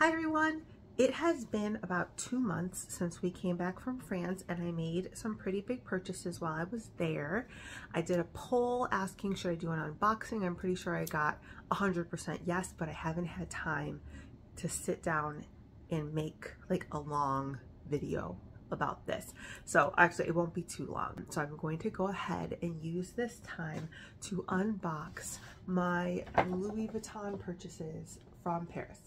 Hi everyone! It has been about 2 months since we came back from France and I made some pretty big purchases while I was there. I did a poll asking should I do an unboxing. I'm pretty sure I got 100% yes, but I haven't had time to sit down and make like a long video about this. So actually it won't be too long. So I'm going to go ahead and use this time to unbox my Louis Vuitton purchases from Paris.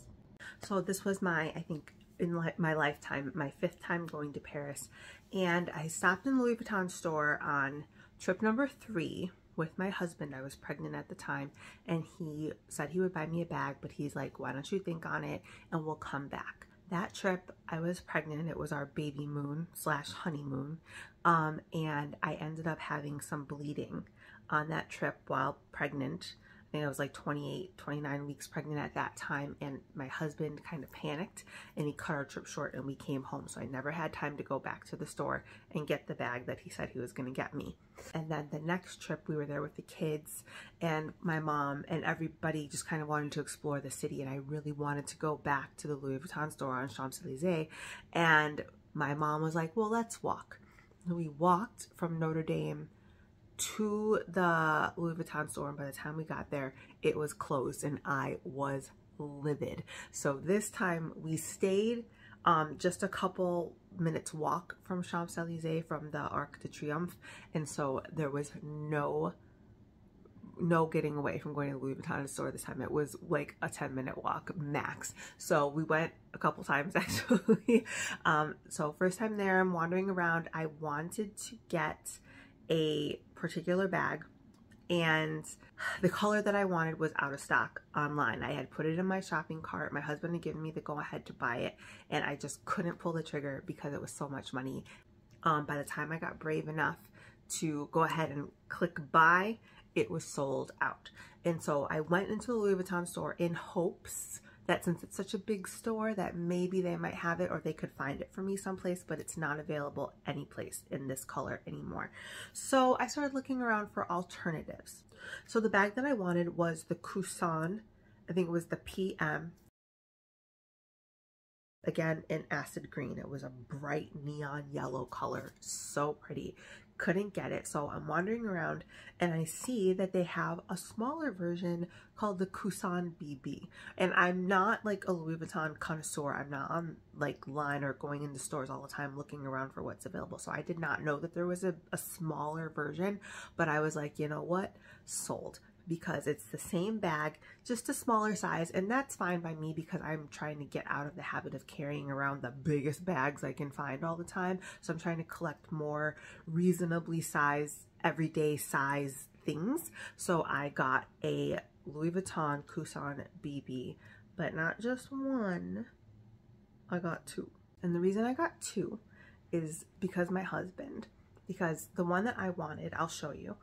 So this was my, I think in my lifetime, my 5th time going to Paris. And I stopped in the Louis Vuitton store on trip number 3 with my husband. I was pregnant at the time and he said he would buy me a bag, but he's like, why don't you think on it and we'll come back. That trip, I was pregnant. It was our baby moon / honeymoon. And I ended up having some bleeding on that trip while pregnant. I think I was like 28, 29 weeks pregnant at that time, and my husband kind of panicked and he cut our trip short and we came home. So I never had time to go back to the store and get the bag that he said he was going to get me. And then the next trip we were there with the kids and my mom, and everybody just kind of wanted to explore the city, and I really wanted to go back to the Louis Vuitton store on Champs-Élysées, and my mom was like, well, let's walk. And we walked from Notre Dame to the Louis Vuitton store, and by the time we got there it was closed and I was livid. So this time we stayed just a couple minutes walk from Champs-Élysées, from the Arc de Triomphe, and so there was no getting away from going to the Louis Vuitton store this time. It was like a 10-minute walk max. So we went a couple times actually. So first time there, I'm wandering around. I wanted to get a particular bag, and the color that I wanted was out of stock online. I had put it in my shopping cart. My husband had given me the go ahead to buy it, and I just couldn't pull the trigger because it was so much money. By the time I got brave enough to go ahead and click buy, it was sold out. And so I went into the Louis Vuitton store in hopes that since it's such a big store that maybe they might have it or they could find it for me someplace, but it's not available anyplace in this color anymore. So I started looking around for alternatives. So the bag that I wanted was the Coussin. I think it was the PM. Again, in acid green. It was a bright neon yellow color. So pretty. Couldn't get it, so I'm wandering around and I see that they have a smaller version called the Coussin BB. And I'm not like a Louis Vuitton connoisseur. I'm not on like line or going into stores all the time looking around for what's available. So I did not know that there was a smaller version, but I was like, you know what? Sold. Because it's the same bag, just a smaller size, and that's fine by me because I'm trying to get out of the habit of carrying around the biggest bags I can find all the time. So I'm trying to collect more reasonably sized, everyday size things. So I got a Louis Vuitton Coussin BB, but not just one, I got 2. And the reason I got 2 is because my husband, because the one that I wanted, I'll show you,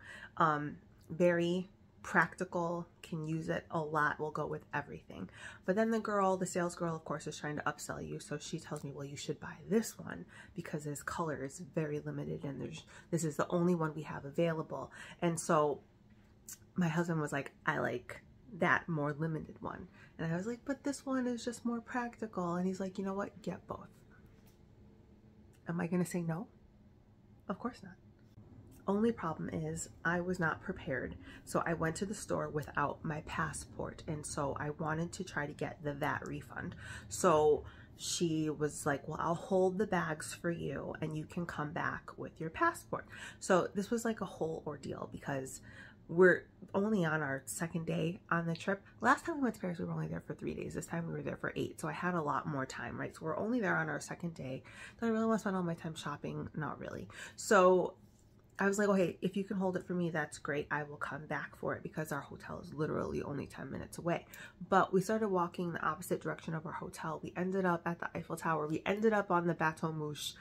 very practical, can use it a lot, will go with everything. But then the sales girl, of course, is trying to upsell you. So she tells me, well, you should buy this one because this color is very limited and this is the only one we have available. And so my husband was like, I like that more limited one. And I was like, but this one is just more practical. And he's like, you know what? Get both. Am I going to say no? Of course not. Only problem is I was not prepared. So I went to the store without my passport, and so I wanted to try to get the VAT refund. So she was like, well, I'll hold the bags for you and you can come back with your passport. So this was like a whole ordeal because we're only on our 2nd day on the trip. Last time we went to Paris, we were only there for 3 days. This time we were there for 8. So I had a lot more time, right? So we're only there on our 2nd day. Do I really want to spend all my time shopping? Not really. So I was like, okay, if you can hold it for me, that's great. I will come back for it because our hotel is literally only 10 minutes away. But we started walking the opposite direction of our hotel. We ended up at the Eiffel Tower. We ended up on the Bateau Mouche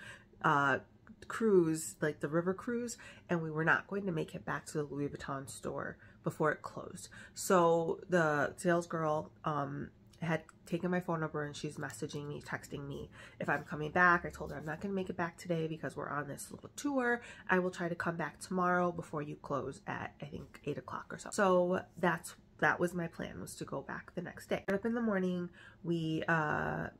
cruise, like the river cruise, and we were not going to make it back to the Louis Vuitton store before it closed. So the sales girl had taken my phone number and she's messaging me, texting me if I'm coming back. I told her I'm not going to make it back today because we're on this little tour. I will try to come back tomorrow before you close at, I think, 8 o'clock or so. So that's that was my plan, was to go back the next day. Up in the morning, we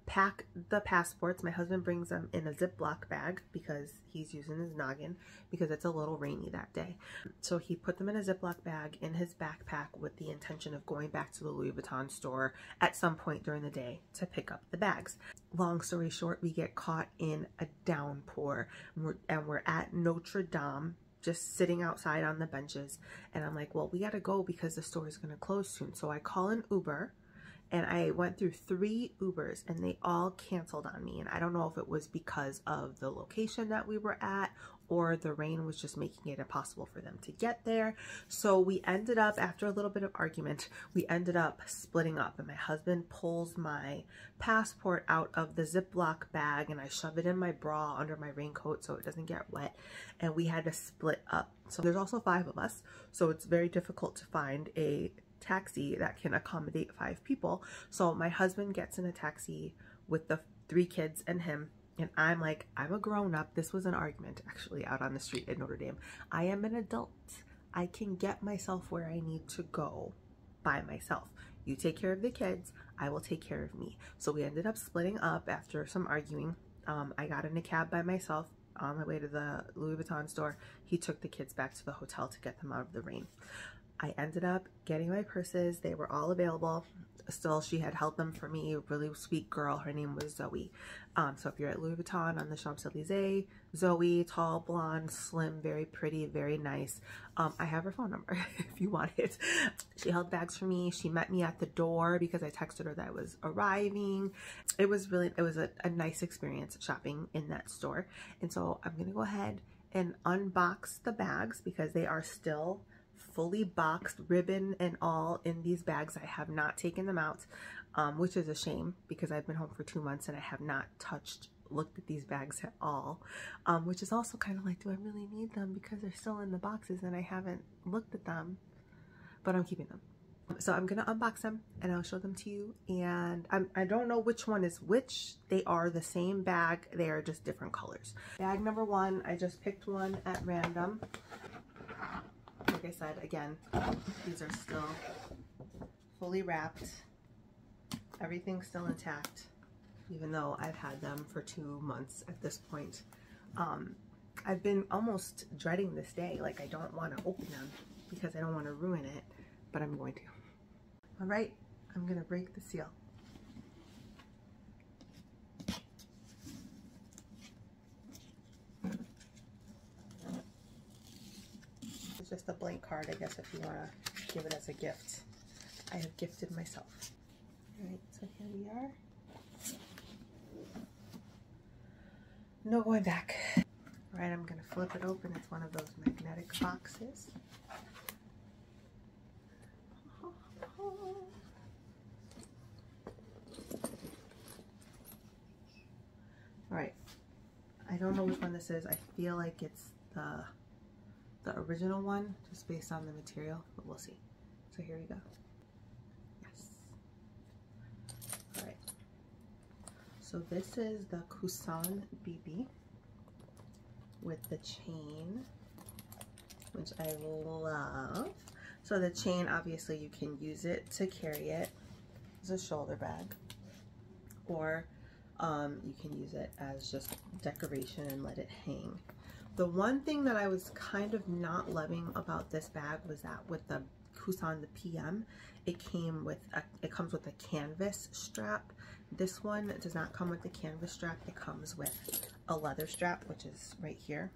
pack the passports. My husband brings them in a Ziploc bag because he's using his noggin because it's a little rainy that day. So he put them in a Ziploc bag in his backpack with the intention of going back to the Louis Vuitton store at some point during the day to pick up the bags. Long story short, we get caught in a downpour, and we're at Notre Dame, just sitting outside on the benches, and I'm like, well, we gotta go because the store is gonna close soon. So I call an Uber, and I went through 3 Ubers and they all canceled on me. And I don't know if it was because of the location that we were at or the rain was just making it impossible for them to get there. So we ended up, after a little bit of argument, we ended up splitting up, and my husband pulls my passport out of the Ziploc bag and I shove it in my bra under my raincoat so it doesn't get wet, and we had to split up. So there's also 5 of us, so it's very difficult to find a taxi that can accommodate 5 people. So my husband gets in a taxi with the 3 kids and him, and I'm like, I'm a grown-up. This was an argument actually out on the street in Notre Dame. I am an adult. I can get myself where I need to go by myself. You take care of the kids, I will take care of me. So we ended up splitting up after some arguing. I got in a cab by myself on my way to the Louis Vuitton store. He took the kids back to the hotel to get them out of the rain. I ended up getting my purses. They were all available. Still, she had held them for me. A really sweet girl. Her name was Zoe. So if you're at Louis Vuitton on the Champs-Elysees, Zoe, tall, blonde, slim, very pretty, very nice. I have her phone number if you want it. She held bags for me. She met me at the door because I texted her that I was arriving. It was a nice experience shopping in that store. And so I'm going to go ahead and unbox the bags because they are still fully boxed, ribbon and all, in these bags. I have not taken them out, which is a shame because I've been home for 2 months and I have not looked at these bags at all, which is also kind of like, do I really need them because they're still in the boxes and I haven't looked at them, but I'm keeping them. So I'm gonna unbox them and I'll show them to you, and I don't know which one is which. They are the same bag, they are just different colors. Bag number 1, I just picked one at random. Like I said, again, these are still fully wrapped. Everything's still intact, even though I've had them for 2 months at this point. I've been almost dreading this day. Like, I don't want to open them because I don't want to ruin it, but I'm going to. All right, I'm going to break the seal. Just a blank card, I guess, if you want to give it as a gift. I have gifted myself. All right, so here we are. No going back. All right, I'm going to flip it open. It's one of those magnetic boxes. All right, I don't know which one this is. I feel like it's the original one, just based on the material, but we'll see. So here we go. Yes. All right. So this is the Coussin BB with the chain, which I love. So the chain, obviously you can use it to carry it as a shoulder bag, or you can use it as just decoration and let it hang. The one thing that I was kind of not loving about this bag was that with the Coussin, the PM, it comes with a canvas strap. This one does not come with the canvas strap. It comes with a leather strap, which is right here.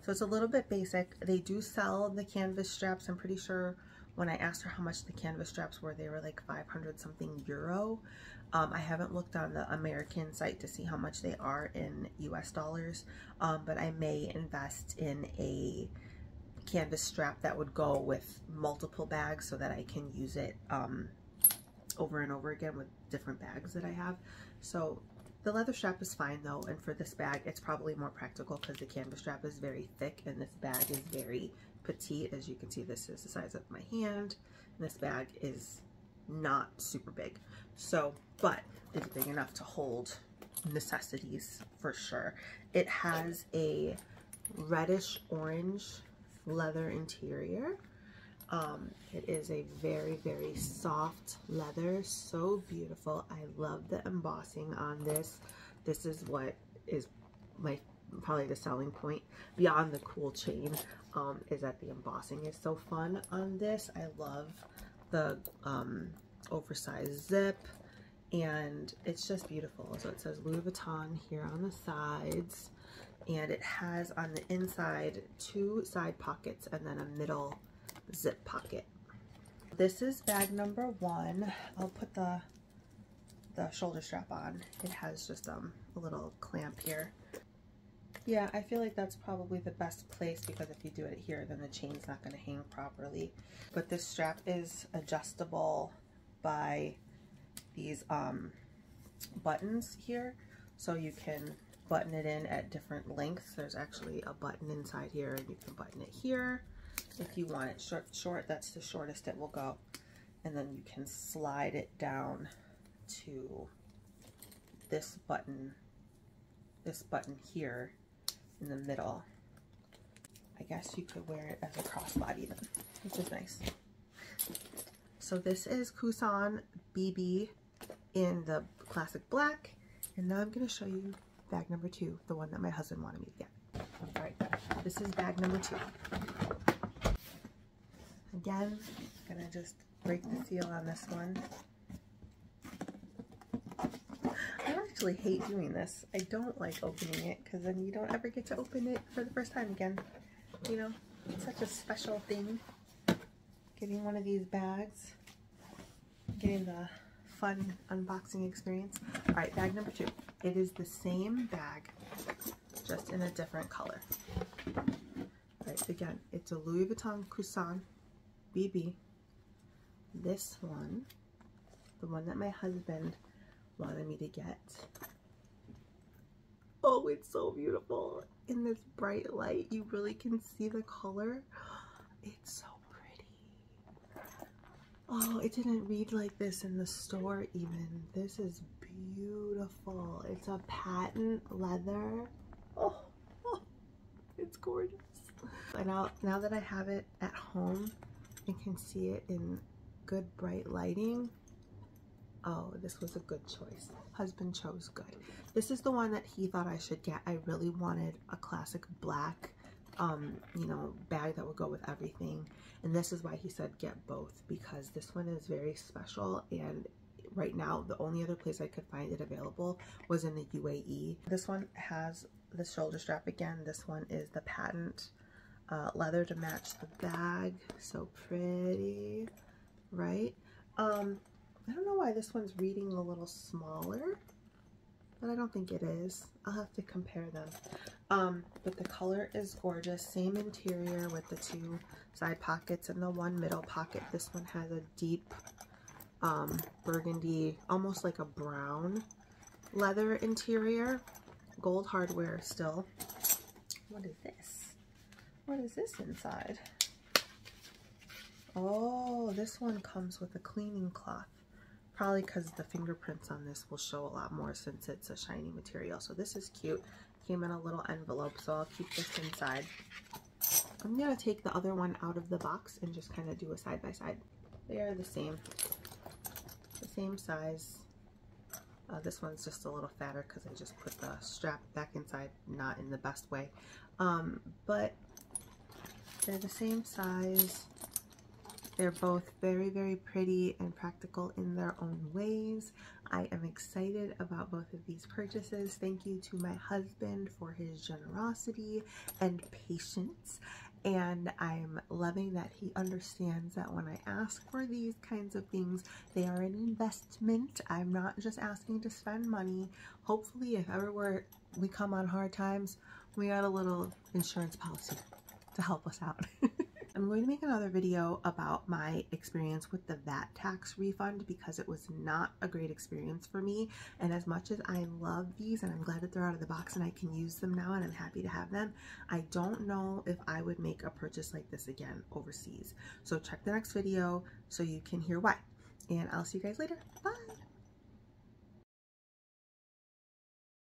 So it's a little bit basic. They do sell the canvas straps. I'm pretty sure when I asked her how much the canvas straps were, they were like 500 something euro. I haven't looked on the American site to see how much they are in US dollars, but I may invest in a canvas strap that would go with multiple bags so that I can use it over and over again with different bags that I have. So the leather strap is fine though, and for this bag it's probably more practical because the canvas strap is very thick and this bag is very petite. As you can see, this is the size of my hand, and this bag is not super big, so but it's big enough to hold necessities for sure. It has a reddish orange leather interior. It is a very, very soft leather, so beautiful. I love the embossing on this. This is what is probably the selling point beyond the cool chain, is that the embossing is so fun on this. I love the oversized zip, and it's just beautiful. So it says Louis Vuitton here on the sides, and it has on the inside 2 side pockets and then a middle zip pocket. This is bag number 1. I'll put the shoulder strap on. It has just a little clamp here. Yeah, I feel like that's probably the best place, because if you do it here, then the chain's not going to hang properly. But this strap is adjustable by these buttons here, so you can button it in at different lengths. There's actually a button inside here, and you can button it here. If you want it short, that's the shortest it will go. And then you can slide it down to this button here in the middle. I guess you could wear it as a crossbody then, which is nice. So this is Coussin BB in the classic black. And now I'm going to show you bag number 2, the one that my husband wanted me to get. All right, this is bag number 2. Again, I'm gonna just break the seal on this one. I actually hate doing this. I don't like opening it, because then you don't ever get to open it for the first time again. You know, it's such a special thing, getting one of these bags, getting the fun unboxing experience. All right, bag number 2. It is the same bag, just in a different color. All right, again, it's a Louis Vuitton Coussin BB. This one, the one that my husband wanted me to get. Oh, it's so beautiful. In this bright light, you really can see the color. It's so pretty. Oh, it didn't read like this in the store even. This is beautiful. It's a patent leather. Oh, it's gorgeous. And now that I have it at home, you can see it in good bright lighting. Oh, this was a good choice. Husband chose good. This is the one that he thought I should get. I really wanted a classic black, you know, bag that would go with everything. And this is why he said get both, because this one is very special. And right now, the only other place I could find it available was in the UAE. This one has the shoulder strap again. This one is the patent leather to match the bag. So pretty, right? I don't know why this one's reading a little smaller, but I don't think it is. I'll have to compare them. But the color is gorgeous. Same interior with the 2 side pockets and the 1 middle pocket. This one has a deep burgundy, almost like a brown leather interior. Gold hardware still. What is this? What is this inside? Oh, this one comes with a cleaning cloth. Probably because the fingerprints on this will show a lot more since it's a shiny material. So this is cute. Came in a little envelope, so I'll keep this inside. I'm going to take the other one out of the box and just kind of do a side by side. They are the same size. This one's just a little fatter because I just put the strap back inside, not in the best way. But they're the same size. They're both very, very pretty and practical in their own ways. I am excited about both of these purchases. Thank you to my husband for his generosity and patience. And I'm loving that he understands that when I ask for these kinds of things, they are an investment. I'm not just asking to spend money. Hopefully, if ever we come on hard times, we got a little insurance policy to help us out. I'm going to make another video about my experience with the VAT tax refund because it was not a great experience for me. And as much as I love these and I'm glad that they're out of the box and I can use them now and I'm happy to have them, I don't know if I would make a purchase like this again overseas. So check the next video so you can hear why. And I'll see you guys later. Bye!